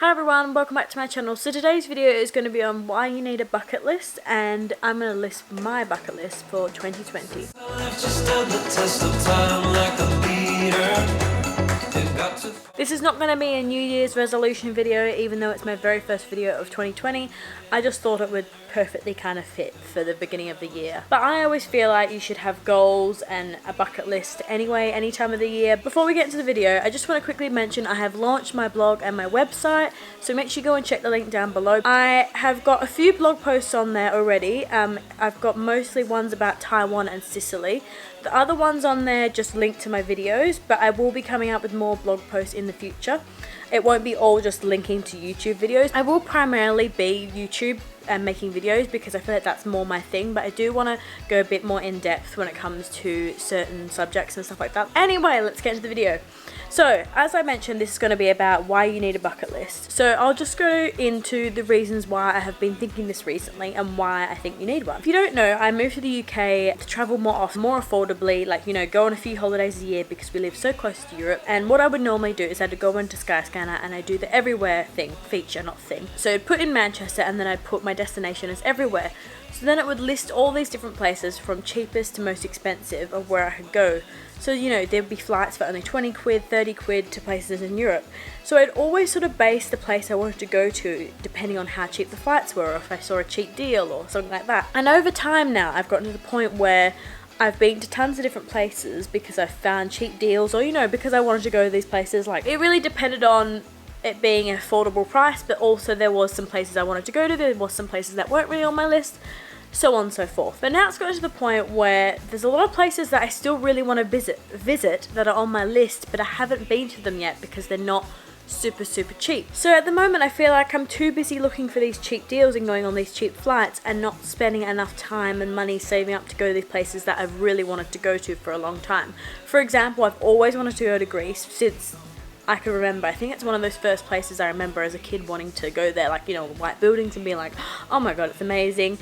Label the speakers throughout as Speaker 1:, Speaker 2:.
Speaker 1: Hi everyone, welcome back to my channel. So today's video is going to be on why you need a bucket list, and I'm going to list my bucket list for 2020. This is not going to be a New Year's resolution video, even though it's my very first video of 2020. I just thought it would perfectly kind of fit for the beginning of the year. But I always feel like you should have goals and a bucket list anyway, any time of the year. Before we get into the video, I just want to quickly mention I have launched my blog and my website, so make sure you go and check the link down below. I have got a few blog posts on there already. I've got mostly ones about Taiwan and Sicily. The other ones on there just link to my videos, but I will be coming up with more blog posts in the future. It won't be all just linking to YouTube videos. I will primarily be YouTube and making videos because I feel like that's more my thing, but I do want to go a bit more in depth when it comes to certain subjects and stuff like that. Anyway, let's get into the video. So, as I mentioned, this is going to be about why you need a bucket list. So I'll just go into the reasons why I have been thinking this recently and why I think you need one. If you don't know, I moved to the UK to travel more often, more affordably, like, you know, go on a few holidays a year because we live so close to Europe. And what I would normally do is I'd go into Skyscanner and I'd do the everywhere feature, not thing. So I'd put in Manchester and then I'd put my destination as everywhere. So then it would list all these different places from cheapest to most expensive of where I could go. So, you know, there'd be flights for only 20 quid, 30 quid to places in Europe. So I'd always sort of base the place I wanted to go to depending on how cheap the flights were, or if I saw a cheap deal or something like that. And over time now, I've gotten to the point where I've been to tons of different places because I found cheap deals, or, you know, because I wanted to go to these places. Like, it really depended on it being an affordable price, but also there was some places I wanted to go to, there was some places that weren't really on my list, so on and so forth. But now it's gotten to the point where there's a lot of places that I still really want to visit that are on my list, but I haven't been to them yet because they're not super cheap. So at the moment I feel like I'm too busy looking for these cheap deals and going on these cheap flights and not spending enough time and money saving up to go to these places that I've really wanted to go to for a long time. For example, I've always wanted to go to Greece since I can remember. I think it's one of those first places I remember as a kid wanting to go there, like, you know, the white buildings and being like, oh my god, it's amazing.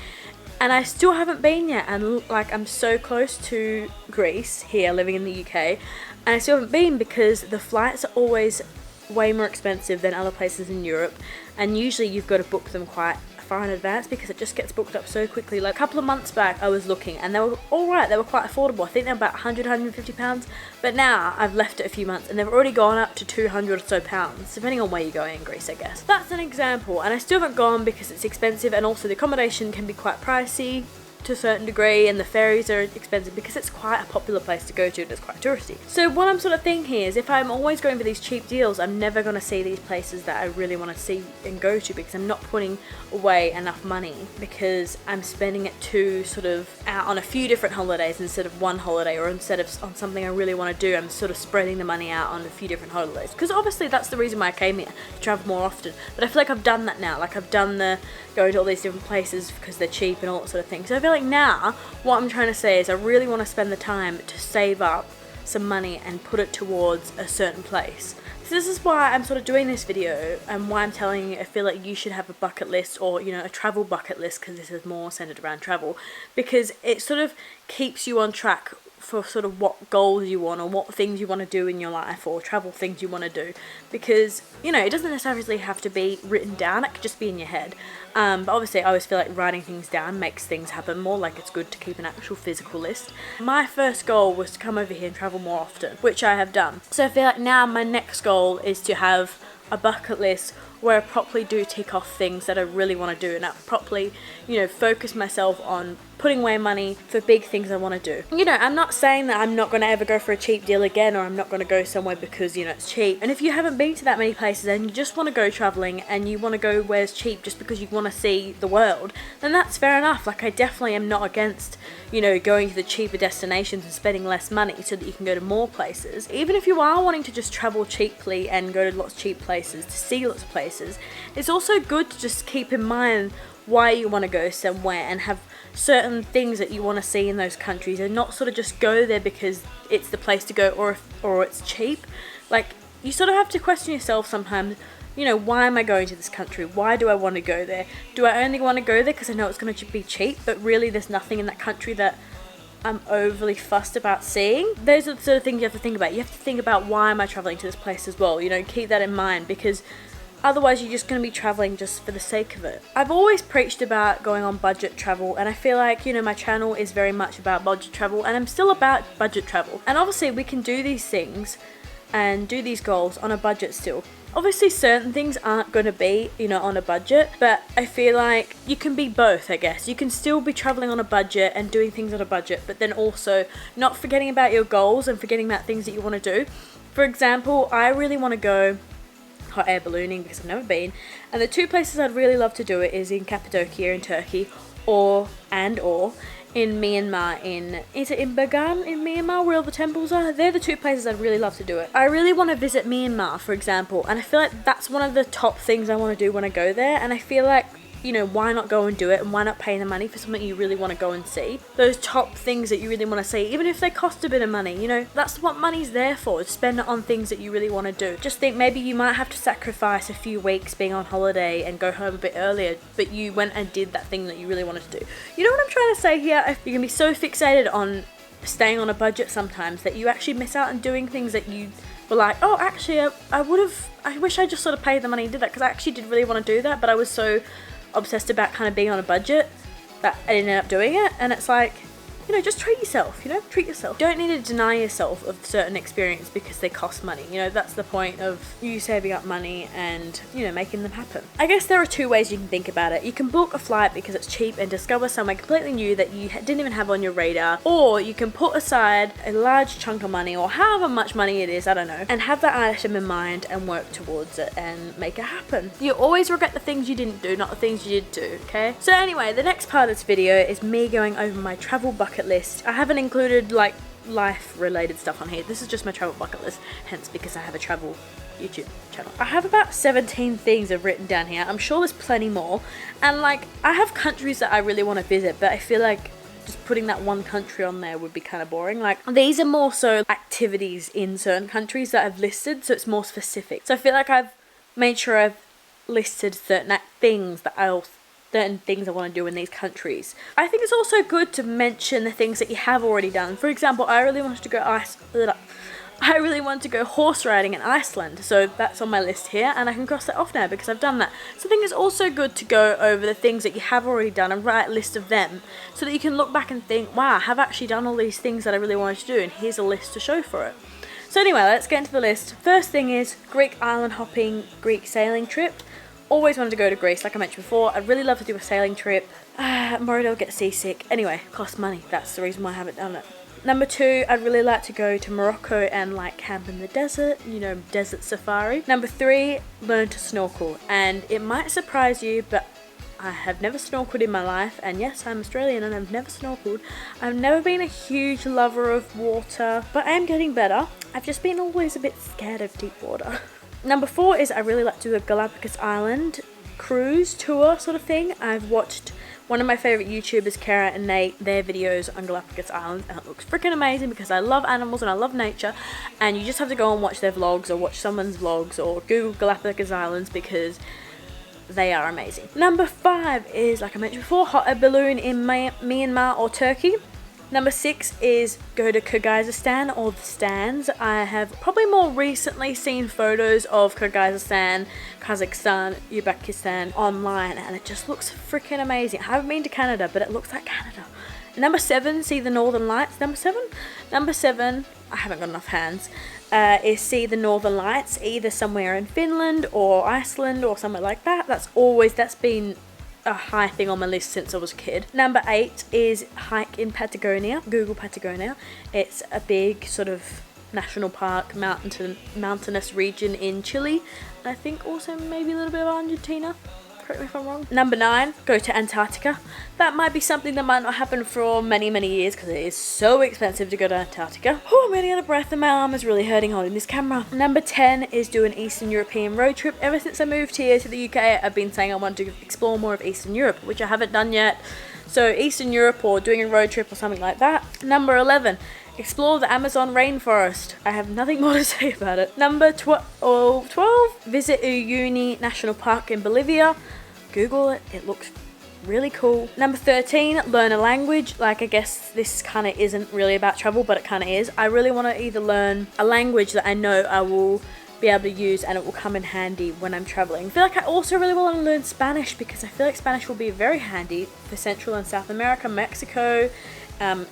Speaker 1: And I still haven't been yet, and like, I'm so close to Greece here, living in the UK, and I still haven't been because the flights are always way more expensive than other places in Europe, and usually you've got to book them quite far in advance because it just gets booked up so quickly. Like a couple of months back I was looking and they were alright, they were quite affordable. I think they're about 100, 150 pounds, but now I've left it a few months and they've already gone up to 200 or so pounds, depending on where you're going in Greece, I guess. That's an example, and I still haven't gone because it's expensive, and also the accommodation can be quite pricey to a certain degree, and the ferries are expensive because it's quite a popular place to go to and it's quite touristy. So what I'm sort of thinking here is if I'm always going for these cheap deals, I'm never going to see these places that I really want to see and go to because I'm not putting away enough money, because I'm spending it too sort of out on a few different holidays instead of one holiday, or instead of on something I really want to do, I'm sort of spreading the money out on a few different holidays. Because obviously that's the reason why I came here, to travel more often, but I feel like I've done that now. Like, I've done the going to all these different places because they're cheap and all that sort of thing. So I feel like now what I'm trying to say is I really want to spend the time to save up some money and put it towards a certain place. So this is why I'm sort of doing this video, and why I'm telling you I feel like you should have a bucket list, or, you know, a travel bucket list, because this is more centered around travel, because it sort of keeps you on track for sort of what goals you want or what things you want to do in your life, or travel things you want to do, because, you know, it doesn't necessarily have to be written down, it could just be in your head. But obviously I always feel like writing things down makes things happen more, like it's good to keep an actual physical list. My first goal was to come over here and travel more often, which I have done. So I feel like now my next goal is to have a bucket list where I properly do tick off things that I really want to do, and I properly, you know, focus myself on putting away money for big things I want to do. You know, I'm not saying that I'm not going to ever go for a cheap deal again, or I'm not going to go somewhere because, you know, it's cheap. And if you haven't been to that many places and you just want to go traveling and you want to go where it's cheap just because you want to see the world, then that's fair enough. Like, I definitely am not against, you know, going to the cheaper destinations and spending less money so that you can go to more places. Even if you are wanting to just travel cheaply and go to lots of cheap places to see lots of places, it's also good to just keep in mind why you want to go somewhere and have certain things that you want to see in those countries, and not sort of just go there because it's the place to go, or it's cheap. Like, you sort of have to question yourself sometimes, you know, why am I going to this country? Why do I want to go there? Do I only want to go there because I know it's going to be cheap, but really there's nothing in that country that I'm overly fussed about seeing? Those are the sort of things you have to think about. You have to think about, why am I traveling to this place as well? You know, keep that in mind, because Otherwise, you're just going to be traveling just for the sake of it. I've always preached about going on budget travel, and I feel like, you know, my channel is very much about budget travel, and I'm still about budget travel. And obviously, we can do these things and do these goals on a budget still. Obviously, certain things aren't going to be, you know, on a budget, but I feel like you can be both, I guess. You can still be traveling on a budget and doing things on a budget, but then also not forgetting about your goals and forgetting about things that you want to do. For example, I really want to go hot air ballooning because I've never been, and the two places I'd really love to do it is in Cappadocia in Turkey or in Myanmar, is it in Bagan in Myanmar where all the temples are? They're the two places I'd really love to do it. I really want to visit Myanmar, for example, and I feel like that's one of the top things I want to do when I go there, and I feel like, you know, why not go and do it, and why not pay the money for something you really want to go and see? Those top things that you really want to see, even if they cost a bit of money, you know, that's what money's there for, spend it on things that you really want to do. Just think maybe you might have to sacrifice a few weeks being on holiday and go home a bit earlier, but you went and did that thing that you really wanted to do. You know what I'm trying to say here? You can be so fixated on staying on a budget sometimes that you actually miss out on doing things that you were like, oh, actually, I wish I just sort of paid the money and did that, because I actually did really want to do that, but I was so obsessed about kind of being on a budget that I didn't end up doing it. And it's like, you know, just treat yourself, you know, treat yourself. Don't need to deny yourself of certain experience because they cost money. You know, that's the point of you saving up money and, you know, making them happen. I guess there are two ways you can think about it. You can book a flight because it's cheap and discover somewhere completely new that you didn't even have on your radar, or you can put aside a large chunk of money, or however much money it is, I don't know, and have that item in mind and work towards it and make it happen. You always regret the things you didn't do, not the things you did do, okay? So anyway, the next part of this video is me going over my travel bucket list. I haven't included like life related stuff on here. This is just my travel bucket list, hence because I have a travel YouTube channel. I have about 17 things I've written down here. I'm sure there's plenty more, and like I have countries that I really want to visit, but I feel like just putting that one country on there would be kind of boring. Like these are more so activities in certain countries that I've listed, so it's more specific. So I feel like I've made sure I've listed certain things that certain things I want to do in these countries. I think it's also good to mention the things that you have already done. For example, I really wanted to go horse riding in Iceland, so that's on my list here, and I can cross that off now because I've done that. So I think it's also good to go over the things that you have already done and write a list of them, so that you can look back and think, wow, I have actually done all these things that I really wanted to do, and here's a list to show for it. So anyway, let's get into the list. First thing is Greek island hopping, Greek sailing trip. Always wanted to go to Greece, like I mentioned before. I'd really love to do a sailing trip. I'm worried I'll get seasick. Anyway, costs money. That's the reason why I haven't done it. Number 2, I'd really like to go to Morocco and like camp in the desert, you know, desert safari. Number 3, learn to snorkel. And it might surprise you, but I have never snorkeled in my life. And yes, I'm Australian and I've never snorkeled. I've never been a huge lover of water, but I am getting better. I've just been always a bit scared of deep water. Number 4 is I really like to do a Galapagos Island cruise tour sort of thing. I've watched one of my favourite YouTubers, Kara and Nate, their videos on Galapagos Island, and it looks freaking amazing because I love animals and I love nature, and you just have to go and watch their vlogs or watch someone's vlogs or Google Galapagos Islands because they are amazing. Number 5 is, like I mentioned before, hot air balloon in Myanmar or Turkey. Number 6 is go to Kyrgyzstan or the stands. I have probably more recently seen photos of Kyrgyzstan, Kazakhstan, Uzbekistan online, and it just looks freaking amazing. I haven't been to Canada, but it looks like Canada. Number 7, see the Northern Lights. Number 7, I haven't got enough hands, is see the Northern Lights, either somewhere in Finland or Iceland or somewhere like that. That's been a high thing on my list since I was a kid. Number 8 is hike in Patagonia. Google Patagonia. It's a big sort of national park, mountainous region in Chile. I think also maybe a little bit of Argentina. Correct me if I'm wrong. Number 9, go to Antarctica. That might be something that might not happen for many, many years because it is so expensive to go to Antarctica. Oh, I'm running out of breath and my arm is really hurting holding this camera. Number 10 is do an Eastern European road trip. Ever since I moved here to the UK, I've been saying I want to explore more of Eastern Europe, which I haven't done yet. So Eastern Europe or doing a road trip or something like that. Number 11, explore the Amazon rainforest. I have nothing more to say about it. Number 12, visit Uyuni National Park in Bolivia. Google it, it looks really cool. Number 13, learn a language. Like, I guess this kind of isn't really about travel, but it kind of is. I really want to either learn a language that I know I will be able to use, and it will come in handy when I'm traveling. I feel like I also really want to learn Spanish because I feel like Spanish will be very handy for Central and South America, Mexico,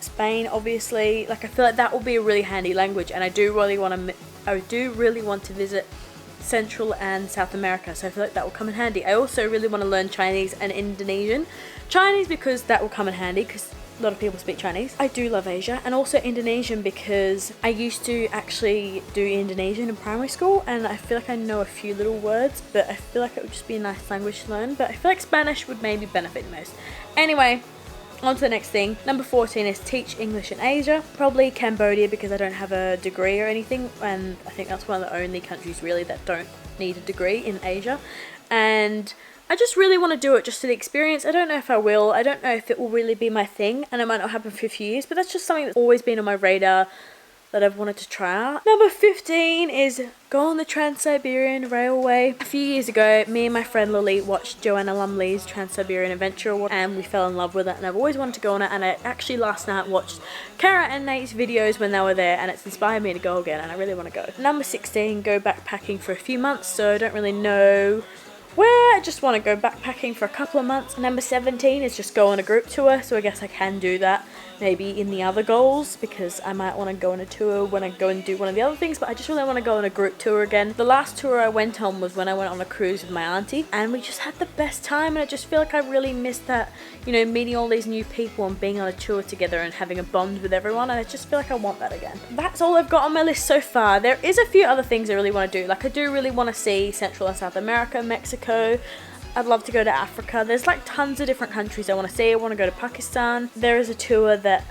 Speaker 1: Spain obviously. Like I feel like that will be a really handy language, and I do really want to visit Central and South America, so I feel like that will come in handy. I also really want to learn Chinese and Indonesian. Chinese because that will come in handy because a lot of people speak Chinese. I do love Asia, and also Indonesian because I used to actually do Indonesian in primary school, and I feel like I know a few little words, but I feel like it would just be a nice language to learn. But I feel like Spanish would maybe benefit most. Anyway, on to the next thing. Number 14 is teach English in Asia. Probably Cambodia because I don't have a degree or anything, and I think that's one of the only countries really that don't need a degree in Asia. And I just really want to do it just for the experience. I don't know if I will. I don't know if it will really be my thing, and it might not happen for a few years, but that's just something that's always been on my radar that I've wanted to try out. Number 15 is go on the Trans-Siberian Railway. A few years ago, me and my friend Lily watched Joanna Lumley's Trans-Siberian Adventure, and we fell in love with it, and I've always wanted to go on it. And I actually last night watched Kara and Nate's videos when they were there, and it's inspired me to go again, and I really want to go. Number 16, go backpacking for a few months. So I don't really know where, I just want to go backpacking for a couple of months. Number 17 is just go on a group tour, so I guess I can do that maybe in the other goals because I might want to go on a tour when I go and do one of the other things, but I just really want to go on a group tour again. The last tour I went on was when I went on a cruise with my auntie, and we just had the best time, and I just feel like I really missed that, you know, meeting all these new people and being on a tour together and having a bond with everyone, and I just feel like I want that again. That's all I've got on my list so far. There is a few other things I really want to do. Like I do really want to see Central and South America, Mexico. I'd love to go to Africa. There's like tons of different countries I want to see. I want to go to Pakistan. There is a tour that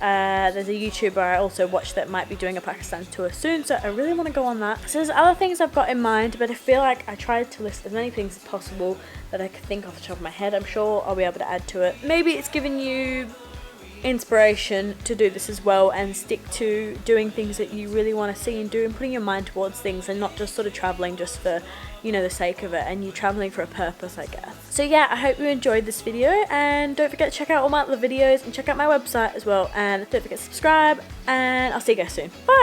Speaker 1: there's a YouTuber I also watch that might be doing a Pakistan tour soon, so I really want to go on that. So there's other things I've got in mind, but I feel like I tried to list as many things as possible that I could think off the top of my head. I'm sure I'll be able to add to it. Maybe it's given you inspiration to do this as well and stick to doing things that you really want to see and do, and putting your mind towards things and not just sort of traveling just for, you know, the sake of it, and you traveling for a purpose, I guess. So yeah, I hope you enjoyed this video, and don't forget to check out all my other videos and check out my website as well, and don't forget to subscribe, and I'll see you guys soon. Bye!